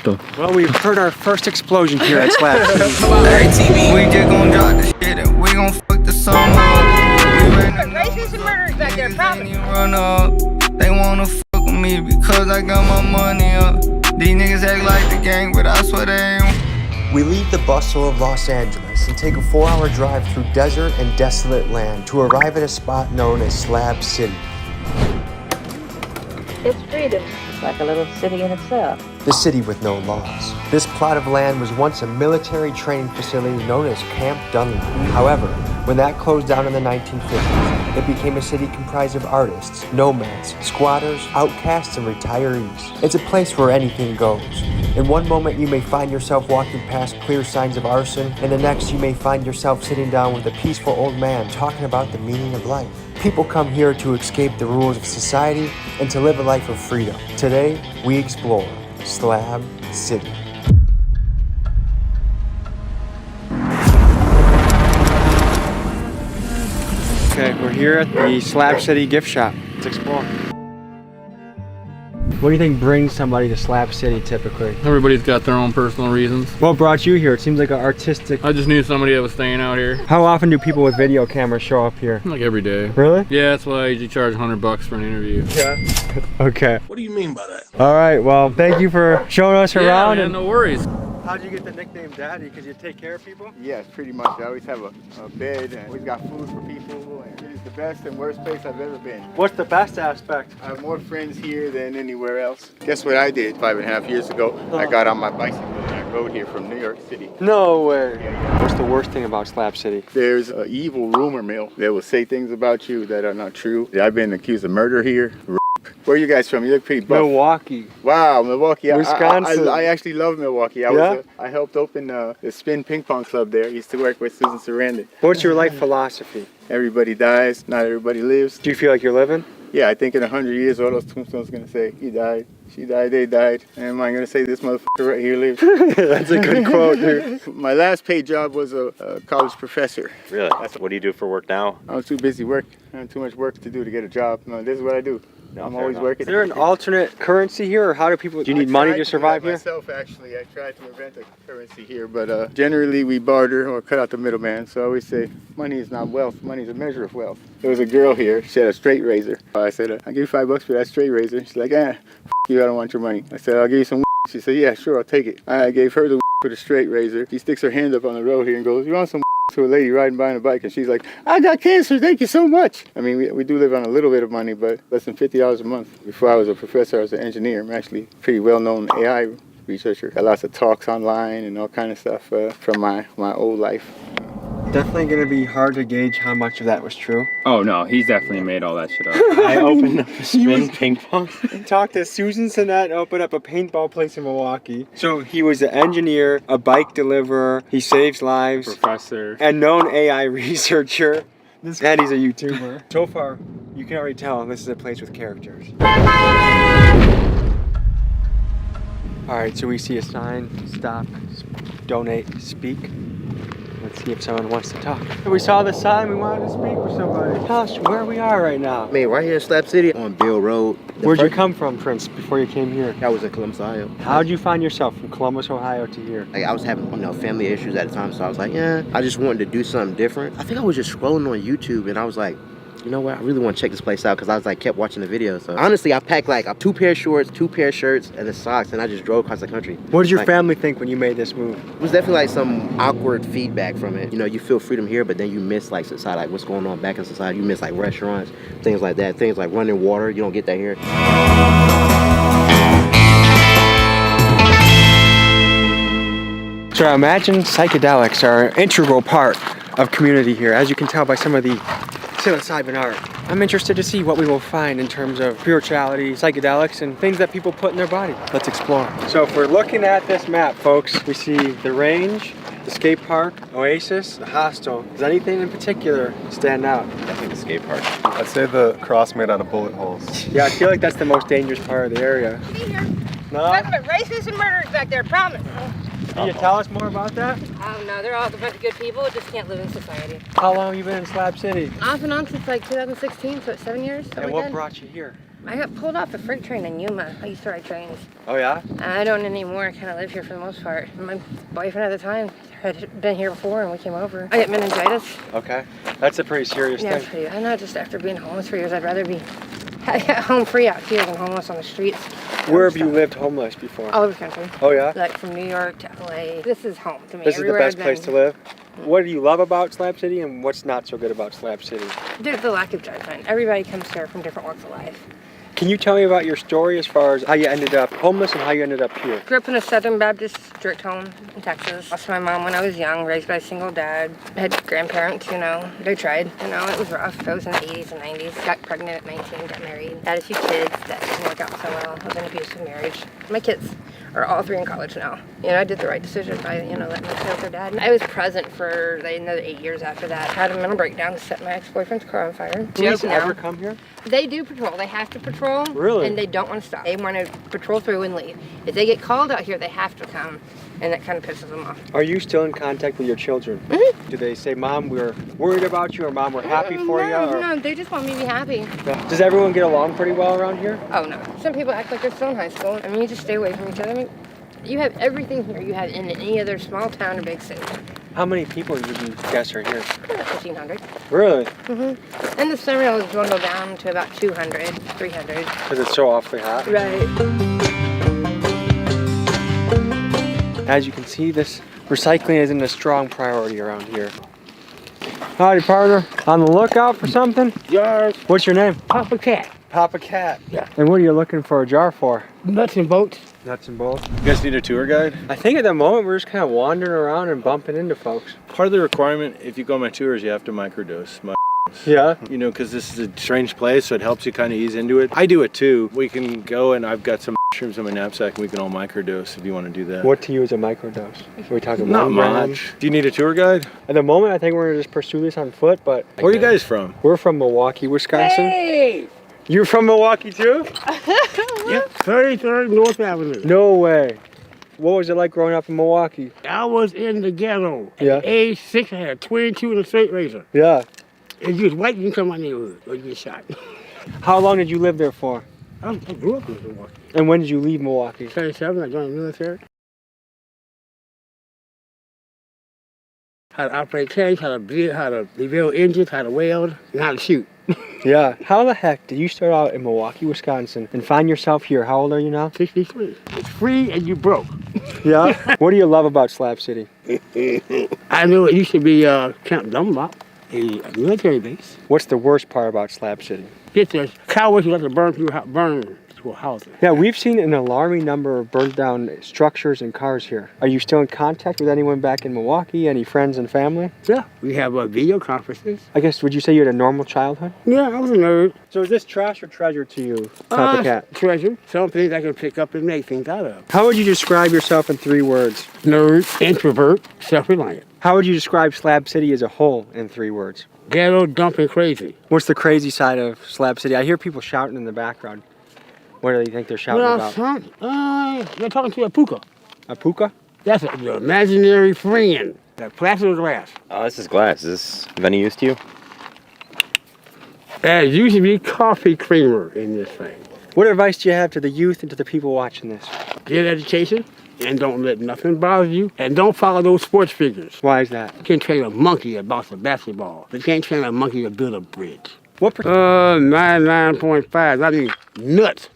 Correcto. Well, we've heard our first explosion here at Slab. We just gon' drop the shit and we gon' fuck the song up. Racist and murderers back there, promise. Run up. They wanna fuck with me because I got my money up. These niggas act like the gang, but I swear they ain't. We leave the bustle of Los Angeles and take a 4-hour drive through desert and desolate land to arrive at a spot known as Slab City. It's freedom. It's like a little city in itself. The city with no laws. This plot of land was once a military training facility known as Camp Dunlap. However, when that closed down in the 1950s, it became a city comprised of artists, nomads, squatters, outcasts, and retirees. It's a place where anything goes. In one moment, you may find yourself walking past clear signs of arson, and the next, you may find yourself sitting down with a peaceful old man talking about the meaning of life. People come here to escape the rules of society and to live a life of freedom. Today, we explore Slab City. Okay, we're here at the Slab City gift shop. Let's explore. What do you think brings somebody to Slab City typically? Everybody's got their own personal reasons. What brought you here? It seems like an artistic... I just knew somebody that was staying out here. How often do people with video cameras show up here? Like every day. Really? Yeah, that's why I usually charge $100 for an interview. Yeah. Okay. What do you mean by that? All right, well, thank you for showing us around. Man, no worries. How'd you get the nickname Daddy? Because you take care of people? Yes, pretty much. I always have a bed and always got food for people. And it is the best and worst place I've ever been. What's the best aspect? I have more friends here than anywhere else. Guess what I did 5.5 years ago? I got on my bicycle and I rode here from New York City. No way. What's the worst thing about Slab City? There's an evil rumor mill that will say things about you that are not true. I've been accused of murder here. Where are you guys from? You look pretty buff. Milwaukee. Wow, Milwaukee. Wisconsin. I actually love Milwaukee. I helped open the spin ping pong club there. I used to work with Susan Sarandon. What's your life philosophy? Everybody dies, not everybody lives. Do you feel like you're living? Yeah, I think in 100 years, all those tombstones are going to say, he died, she died, they died. And am I going to say this motherfucker right here lives? That's a good quote, dude. My last paid job was a college professor. Really? What do you do for work now? I'm too busy working. I have too much work to do to get a job. No, this is what I do. I'm always working. Is there an alternate currency here, or how do people, do you need money to survive here? Myself, actually, I tried to invent a currency here, but generally we barter or cut out the middleman. So I always say, money is not wealth, money is a measure of wealth. There was a girl here, she had a straight razor. I said, I'll give you $5 for that straight razor. She's like, you, I don't want your money. I said, I'll give you some. She said, yeah, sure, I'll take it. I gave her the for the straight razor. She sticks her hand up on the road here and goes, you want some to a lady riding by on a bike, and she's like, I got cancer, thank you so much. I mean, we do live on a little bit of money, but less than $50 a month. Before I was a professor, I was an engineer. I'm actually a pretty well-known AI researcher. Got lots of talks online and all kind of stuff from my old life. Definitely gonna be hard to gauge how much of that was true. Oh no, he's definitely made all that shit up. I opened up a spin ping pong. Talked to Susan Sinet and opened up a paintball place in Milwaukee. So he was an engineer, a bike deliverer, he saves lives. Professor. And known AI researcher. And he's a YouTuber. So far, you can already tell this is a place with characters. Alright, so we see a sign, stop, donate, speak. Let's see if someone wants to talk. We saw the sign, we wanted to speak with somebody. Tell us where we are right now. Man, right here in Slab City on Bill Road. Where'd you come from, Prince, before you came here? I was in Columbus, Ohio. How'd you find yourself from Columbus, Ohio to here? Like, I was having, family issues at the time, so I was like, yeah, I just wanted to do something different. I think I was just scrolling on YouTube, and I was like, you know what, I really want to check this place out, because I was like, kept watching the videos. So honestly, I packed like 2 pair of shorts, 2 pair of shirts, and the socks, and I just drove across the country. What did your family think when you made this move? It was definitely like some awkward feedback from it. You know, you feel freedom here, but then you miss like society, like what's going on back in society. You miss like restaurants, things like that, things like running water. You don't get that here. So I imagine psychedelics are an integral part of community here, as you can tell by some of the psilocybin art. I'm interested to see what we will find in terms of spirituality, psychedelics, and things that people put in their body. Let's explore. So if we're looking at this map, folks, we see the range, the skate park, Oasis, the hostel. Does anything in particular stand out? Definitely the skate park. I'd say the cross made out of bullet holes. Yeah, I feel like that's the most dangerous part of the area. No? Nothing but racists and murderers back there, promise. Can you tell us more about that? No, they're all a bunch of good people, just can't live in society. How long have you been in Slab City? Off and on since like 2016, so 7 years. And what brought you here? I got pulled off a freight train in Yuma. I used to ride trains. Oh yeah? I don't anymore. I kind of live here for the most part. My boyfriend at the time had been here before and we came over. I got meningitis. Okay. That's a pretty serious Yeah, thing. pretty. I know, just after being homeless for years, I'd rather be home free out here than homeless on the streets. Where have you lived homeless before? All over the country. Oh yeah? Like from New York to LA. This is home to me. This is the Everywhere best I've place been. to live? What do you love about Slab City and what's not so good about Slab City? There's the lack of judgment. Everybody comes here from different walks of life. Can you tell me about your story as far as how you ended up homeless and how you ended up here? Grew up in a Southern Baptist strict home in Texas. Lost my mom when I was young, raised by a single dad. I had grandparents, you know, they tried. You know, it was rough. I was in the 80s and 90s. Got pregnant at 19, got married. Had a few kids that didn't work out so well. I was in an abusive marriage. My kids are all 3 in college now. You know, I did the right decision by, you know, letting them stay with their dad. I was present for another 8 years after that. Had a mental breakdown, set my ex-boyfriend's car on fire. Police ever come here? They do patrol. They have to patrol. Really? And they don't want to stop. They want to patrol through and leave. If they get called out here, they have to come. And that kind of pisses them off. Are you still in contact with your children? Mm-hmm. Do they say, Mom, we're worried about you, or Mom, we're happy for you? Or... No, they just want me to be happy. Does everyone get along pretty well around here? Oh, no. Some people act like they're still in high school. I mean, you just stay away from each other. I mean, you have everything here you have in any other small town or big city. How many people would you guess are here? About 1,500. Really? Mm-hmm. In the summer, it'll dwindle down to about 200, 300. Because it's so awfully hot? Right. As you can see, this recycling isn't a strong priority around here. Howdy, partner. On the lookout for something? Yes. What's your name? Papa Cat. Papa Cat. Yeah. And what are you looking for a jar for? Nuts and bolts. Nuts and bolts. You guys need a tour guide? I think at the moment we're just kind of wandering around and bumping into folks. Part of the requirement, if you go on my tours, you have to microdose. Yeah? You know, because this is a strange place, so it helps you kind of ease into it. I do it too. We can go, and I've got some mushrooms in my knapsack, and we can all microdose if you want to do that. What to use a microdose? Are we talking Not 1 gram? much. Do you need a tour guide? At the moment, I think we're gonna just pursue this on foot, but... Where are you guys from? We're from Milwaukee, Wisconsin. Hey! You're from Milwaukee too? Yep. 33rd North Avenue. No way. What was it like growing up in Milwaukee? I was in the ghetto. Yeah. At age 6, I had a 22 and a straight razor. Yeah. If you was white, you can come to my neighborhood or you get shot. How long did you live there for? I grew up in Milwaukee. And when did you leave Milwaukee? 37, I joined the military. How to operate tanks, how to rebuild engines, how to weld, and how to shoot. Yeah. How the heck did you start out in Milwaukee, Wisconsin and find yourself here? How old are you now? 63. It's free and you broke. Yeah? What do you love about Slab City? I knew it used to be Camp Dunlop, a military base. What's the worst part about Slab City? Get the cowards who like to burn people houses. Yeah, we've seen an alarming number of burned down structures and cars here. Are you still in contact with anyone back in Milwaukee? Any friends and family? Yeah, we have video conferences. I guess, would you say you had a normal childhood? Yeah, I was a nerd. So is this trash or treasure to you, Papa Cat? Treasure. Some things I can pick up and make things out of. How would you describe yourself in 3 words? Nerd, introvert, self-reliant. How would you describe Slab City as a whole in 3 words? Ghetto, dumping, crazy. What's the crazy side of Slab City? I hear people shouting in the background. What do you think they're shouting about? Son, you're talking to a puka. A puka? That's an imaginary friend. That plastic or glass. Oh, this is glass. Is this of any use to you? There used to be coffee creamer in this thing. What advice do you have to the youth and to the people watching this? Get education and don't let nothing bother you. And don't follow those sports figures. Why is that? You can train a monkey to bounce a basketball, but you can't train a monkey to build a bridge. What? 99.5. I mean, nuts.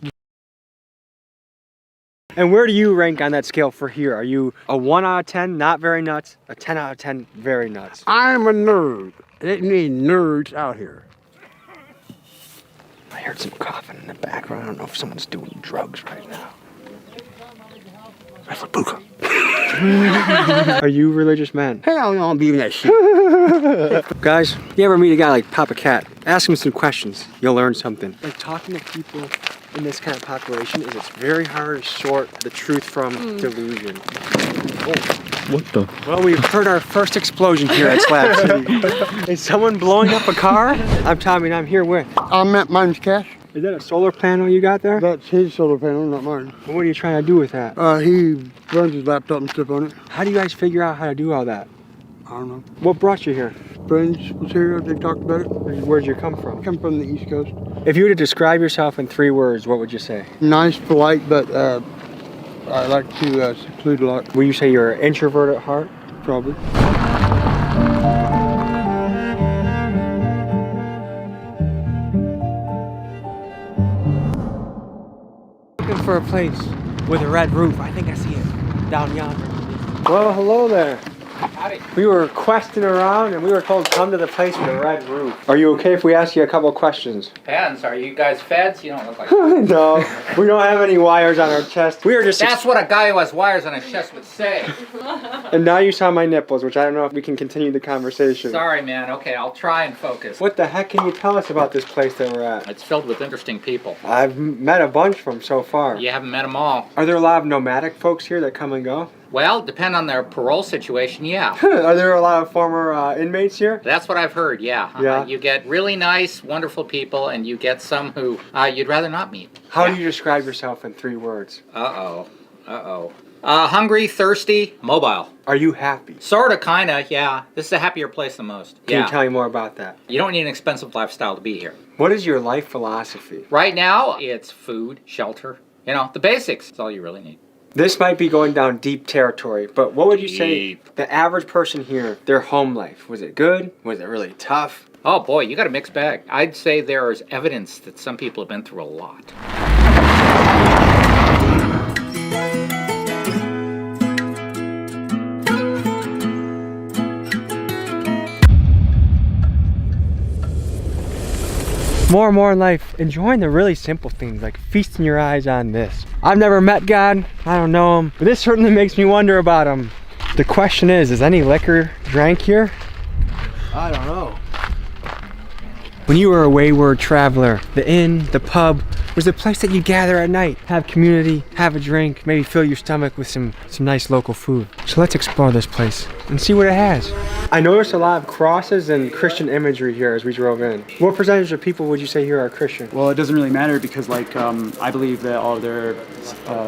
And where do you rank on that scale for here? Are you a 1 out of 10, not very nuts, a 10 out of 10, very nuts? I'm a nerd. Let me nerds out here. I heard some coughing in the background. I don't know if someone's doing drugs right now. That's a puka. Are you religious men? Hell no, I'm beating that shit. Guys, you ever meet a guy like Papa Cat? Ask him some questions. You'll learn something. Like talking to people in this kind of population is it's very hard to sort the truth from delusion. What the? Well, we've heard our first explosion here at Slab City. Is someone blowing up a car? I'm Tommy and I'm here with... My name's Cash. Is that a solar panel you got there? That's his solar panel, not mine. What are you trying to do with that? He runs his laptop and stuff on it. How do you guys figure out how to do all that? I don't know. What brought you here? Friends was here, they talked about it. Where'd you come from? I come from the East Coast. If you were to describe yourself in 3 words, what would you say? Nice, polite, but I like to seclude a lot. Would you say you're an introvert at heart? Probably. Looking for a place with a red roof. I think I see it down yonder. Well, hello there. Howdy. We were questing around and we were told come to the place with a red roof. Are you okay if we ask you a couple of questions? Depends. Are you guys feds? You don't look like No, we don't have any wires on our chest. We were just. That's what a guy who has wires on his chest would say. And now you saw my nipples, which I don't know if we can continue the conversation. Sorry, man. Okay, I'll try and focus. What the heck can you tell us about this place that we're at? It's filled with interesting people. I've met a bunch from so far. You haven't met them all. Are there a lot of nomadic folks here that come and go? Well, depend on their parole situation, yeah. Are there a lot of former inmates here? That's what I've heard, yeah. Yeah. You get really nice, wonderful people, and you get some who you'd rather not meet. How do you describe yourself in 3 words? Hungry, thirsty, mobile. Are you happy? Sorta, kinda, yeah. This is a happier place than most. Can you tell me more about that? You don't need an expensive lifestyle to be here. What is your life philosophy? Right now, it's food, shelter, the basics. That's all you really need. This might be going down deep territory, but what would you say the average person here, their home life? Was it good? Was it really tough? Oh boy, you got a mixed bag. I'd say there is evidence that some people have been through a lot. More and more in life, enjoying the really simple things, like feasting your eyes on this. I've never met God, I don't know him, but this certainly makes me wonder about him. The question is any liquor drank here? I don't know. When you were a wayward traveler, the inn, the pub, was the place that you gather at night, have community, have a drink, maybe fill your stomach with some nice local food. So let's explore this place and see what it has. I noticed a lot of crosses and Christian imagery here as we drove in. What percentage of people would you say here are Christian? Well, it doesn't really matter because I believe that all of their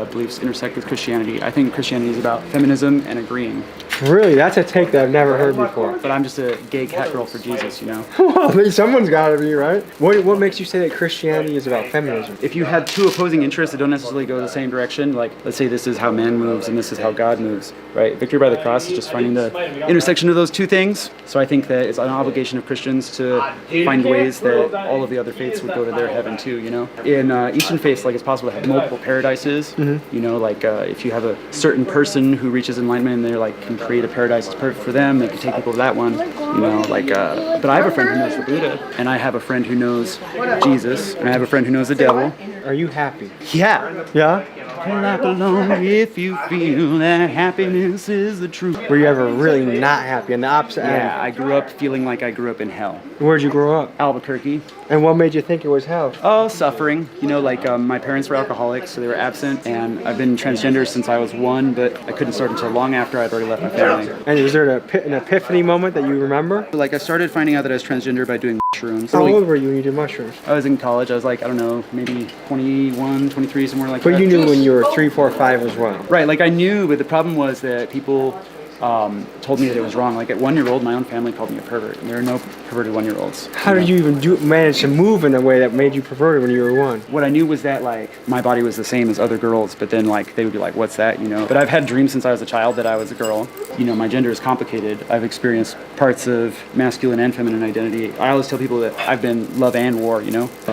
beliefs intersect with Christianity. I think Christianity is about feminism and agreeing. Really? That's a take that I've never heard before. But I'm just a gay cat girl for Jesus, Well, someone's gotta be, right? What makes you say that Christianity is about feminism? If you had 2 opposing interests that don't necessarily go the same direction, like let's say this is how man moves and this is how God moves, right? Victory by the cross is just finding the intersection of those 2 things. So I think that it's an obligation of Christians to find ways that all of the other faiths would go to their heaven too, In Eastern faiths, like it's possible to have multiple paradises, if you have a certain person who reaches enlightenment and they're like can create a paradise that's perfect for them, they can take people to that one, but I have a friend who knows the Buddha, and I have a friend who knows Jesus, and I have a friend who knows the devil. Are you happy? Yeah. Yeah? Clap along if you feel that happiness is the truth. Were you ever really not happy on the opposite end? Yeah, I grew up feeling like I grew up in hell. Where'd you grow up? Albuquerque. And what made you think it was hell? Oh, suffering. My parents were alcoholics, so they were absent, and I've been transgender since I was 1, but I couldn't start until long after I'd already left my family. And was there an epiphany moment that you remember? Like, I started finding out that I was transgender by doing mushrooms. How old were you when you did mushrooms? I was in college. I was like, I don't know, maybe 21, 23, somewhere like that. But you knew when you were 3, 4, 5 as well. Right, like I knew, but the problem was that people told me that it was wrong. Like at 1-year-old, my own family called me a pervert, and there are no perverted 1-year-olds. How did you even manage to move in a way that made you perverted when you were 1? What I knew was that my body was the same as other girls, but then they would be like, what's that, But I've had dreams since I was a child that I was a girl. My gender is complicated. I've experienced parts of masculine and feminine identity. I always tell people that I've been love and war,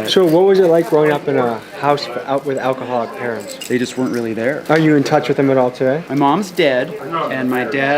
So what was it like growing up in a house out with alcoholic parents? They just weren't really there. Are you in touch with them at all today? My mom's dead, and my dad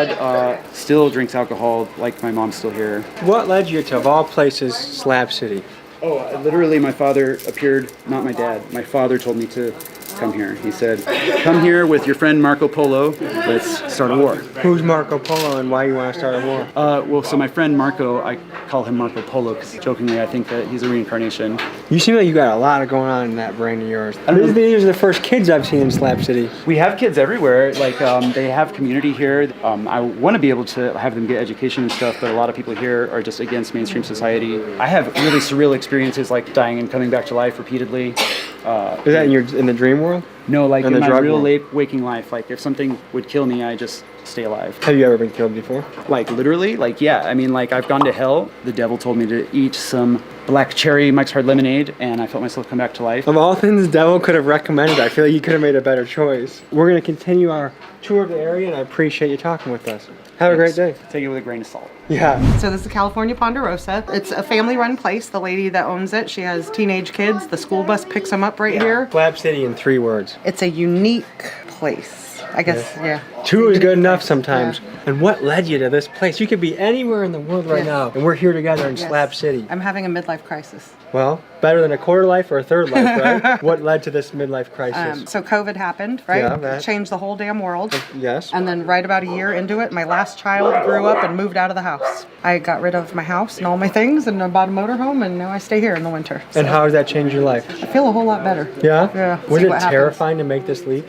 still drinks alcohol, like my mom's still here. What led you to, of all places, Slab City? Oh, literally my father appeared, not my dad. My father told me to come here. He said, come here with your friend Marco Polo, let's start a war. Who's Marco Polo and why you want to start a war? So my friend Marco, I call him Marco Polo because jokingly I think that he's a reincarnation. You seem like you got a lot going on in that brain of yours. These are the first kids I've seen in Slab City. We have kids everywhere. They have community here. I want to be able to have them get education and stuff, but a lot of people here are just against mainstream society. I have really surreal experiences like dying and coming back to life repeatedly. Is that in the dream world? No, like in my real world? waking life. Like if something would kill me, I just stay alive. Have you ever been killed before? Like literally, like yeah. I mean, like I've gone to hell. The devil told me to eat some black cherry Mike's Hard Lemonade, and I felt myself come back to life. Of all things the devil could have recommended, I feel like you could have made a better choice. We're gonna continue our tour of the area, and I appreciate you talking with us. Have a great day. Take it with a grain of salt. Yeah. So this is California Ponderosa. It's a family-run place. The lady that owns it, she has teenage kids. The school bus picks them up right here. Slab City in 3 words. It's a unique place. I guess, yeah. 2 is good enough sometimes. Yeah. And what led you to this place? You could be anywhere in the world right now, and we're here together in Slab City. I'm having a midlife crisis. Well, better than a quarter life or a third life, right? What led to this midlife crisis? So COVID happened, right? Yeah, that. Changed the whole damn world. Yes. And then right about a year into it, my last child grew up and moved out of the house. I got rid of my house and all my things and I bought a motorhome, and now I stay here in the winter. So. And how has that changed your life? I feel a whole lot better. Yeah? Yeah. Was it terrifying to make this leap?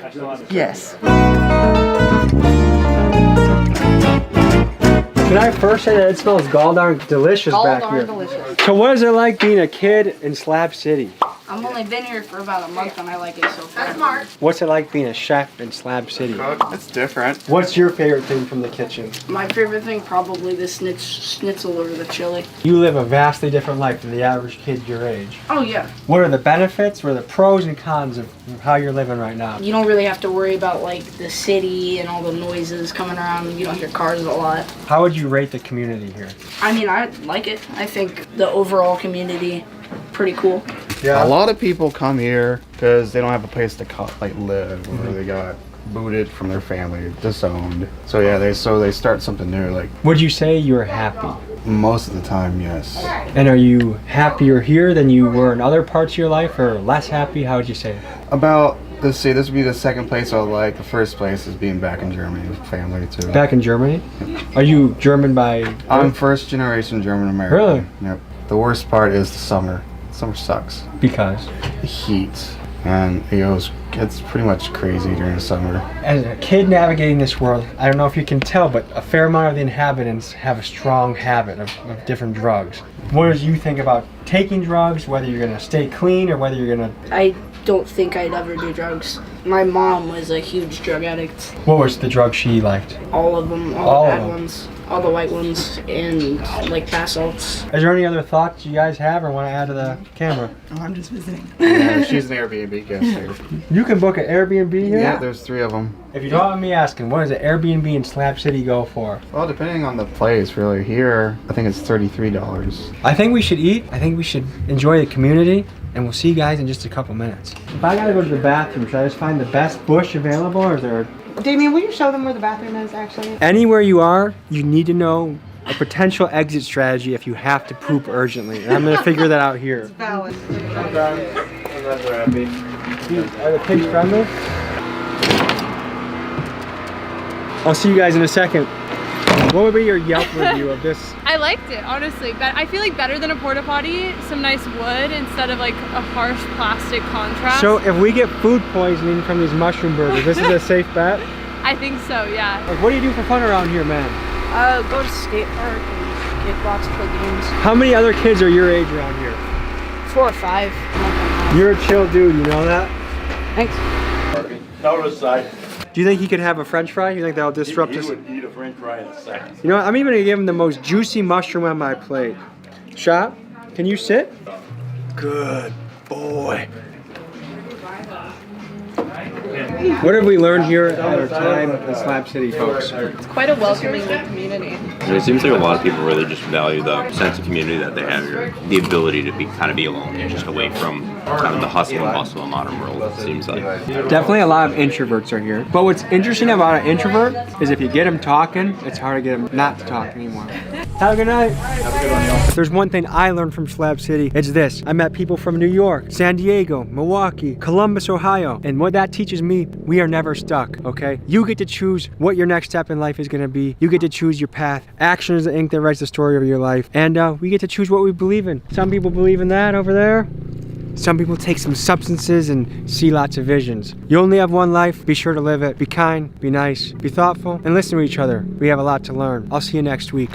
Yes. Can I first say that it smells gall-darn delicious back here? Delicious. So what is it like being a kid in Slab City? I've only been here for about a month and I like it so far. That's smart. What's it like being a chef in Slab City? It's different. What's your favorite thing from the kitchen? My favorite thing, probably the schnitzel over the chili. You live a vastly different life than the average kid your age. Oh yeah. What are the benefits? What are the pros and cons of how you're living right now? You don't really have to worry about like the city and all the noises coming around. You don't hear cars a lot. How would you rate the community here? I mean, I like it. I think the overall community, pretty cool. Yeah. A lot of people come here because they don't have a place to live, or they got booted from their family, disowned. So yeah, they start something new. Like, would you say you're happy? Most of the time, yes. And are you happier here than you were in other parts of your life, or less happy? How would you say? About, let's see, this would be the second place I like. The first place is being back in Germany with family too. Back in Germany? Are you German by birth? I'm first generation German American. Really? Yep. The worst part is the summer. Summer sucks. Because? The heat. And it's pretty much crazy during the summer. As a kid navigating this world, I don't know if you can tell, but a fair amount of the inhabitants have a strong habit of different drugs. What do you think about taking drugs, whether you're gonna stay clean or whether you're gonna... I don't think I'd ever do drugs. My mom was a huge drug addict. What was the drug she liked? All of them, all the bad ones, all the white ones, and like bath salts. Is there any other thoughts you guys have or want to add to the camera? Oh, I'm just visiting. Yeah, she's an Airbnb guest here. You can book an Airbnb here? Yeah, there's 3 of them. If you don't mind me asking, what does an Airbnb in Slab City go for? Well, depending on the place, really. Here, I think it's $33. I think we should eat. I think we should enjoy the community. And we'll see you guys in just a couple minutes. If I gotta go to the bathroom, should I just find the best bush available, or is there... Damien, will you show them where the bathroom is, actually? Anywhere you are, you need to know a potential exit strategy if you have to poop urgently. And I'm gonna figure that out here. It's valid. Are the pigs friendly? I'll see you guys in a second. What would be your Yelp review of this? I liked it, honestly. But I feel like better than a porta potty, some nice wood instead of like a harsh plastic contrast. So if we get food poisoning from these mushroom burgers, this is a safe bet? I think so, yeah. Like, what do you do for fun around here, man? Go to skate park and kickbox, play games. How many other kids are your age around here? 4 or 5. You're a chill dude, you know that? Thanks. Do you think he could have a French fry? You think that'll disrupt us? He would eat a French fry in a second. You know what? I'm even gonna give him the most juicy mushroom on my plate. Shop, can you sit? Good boy. What have we learned here at our time in Slab City, folks? It's quite a welcoming community. It seems like a lot of people really just value the sense of community that they have here. The ability to kind of be alone and just away from kind of the hustle and bustle of modern world, it seems like. Definitely a lot of introverts are here. But what's interesting about an introvert is if you get them talking, it's hard to get them not to talk anymore. Have a good night. Have a good one, y'all. There's one thing I learned from Slab City. It's this. I met people from New York, San Diego, Milwaukee, Columbus, Ohio. And what that teaches me, we are never stuck, okay? You get to choose what your next step in life is gonna be. You get to choose your path. Action is the ink that writes the story of your life. And we get to choose what we believe in. Some people believe in that over there. Some people take some substances and see lots of visions. You only have one life. Be sure to live it. Be kind, be nice, be thoughtful, and listen to each other. We have a lot to learn. I'll see you next week.